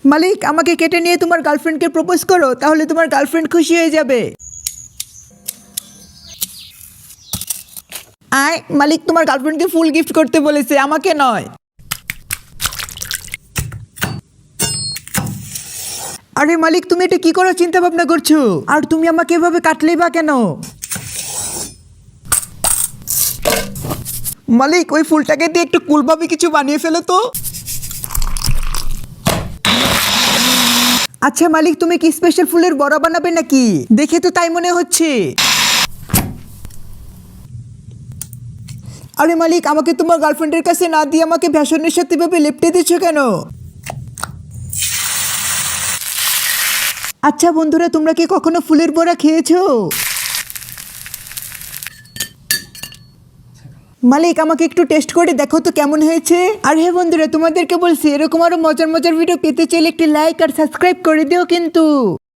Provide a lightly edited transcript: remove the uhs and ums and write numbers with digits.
মালিক, আমাকে কেটে নিয়ে তোমার গার্লফ্রেন্ডকে প্রপোজ করো, তাহলে তোমার গার্লফ্রেন্ড খুশি হয়ে যাবে। আয় মালিক, তোমার গার্লফ্রেন্ডকে ফুল গিফট করতে বলেছে, আমাকে নয়। আরে মালিক, তুমি এটা কি করার চিন্তা ভাবনা করছো? আর তুমি আমাকে এভাবে কাটলেই বা কেন? মালিক, ওই ফুলটাকে দিয়ে একটু কুলভাবে কিছু বানিয়ে ফেলো তো। আচ্ছা মালিক, তুমি কি স্পেশাল ফুলের বড়া বানাবে নাকি? দেখে তো তাই মনে হচ্ছে। আরে মালিক, আমাকে তোমার গার্লফ্রেন্ডের কাছে না দিয়ে আমাকে ভ্যাসনের সাথে এভাবে লেপটে দিচ্ছ কেন? আচ্ছা বন্ধুরা, তোমরা কি কখনো ফুলের বড়া খেয়েছো? মালিক, আমাকে একটু টেস্ট করে দেখো তো কেমন হয়েছে। আর হ্যাঁ বন্ধুরা, তোমাদেরকে বলছি, এরকম আরো মজার মজার ভিডিও পেতে চাইলে একটি লাইক আর সাবস্ক্রাইব করে দিও কিন্তু।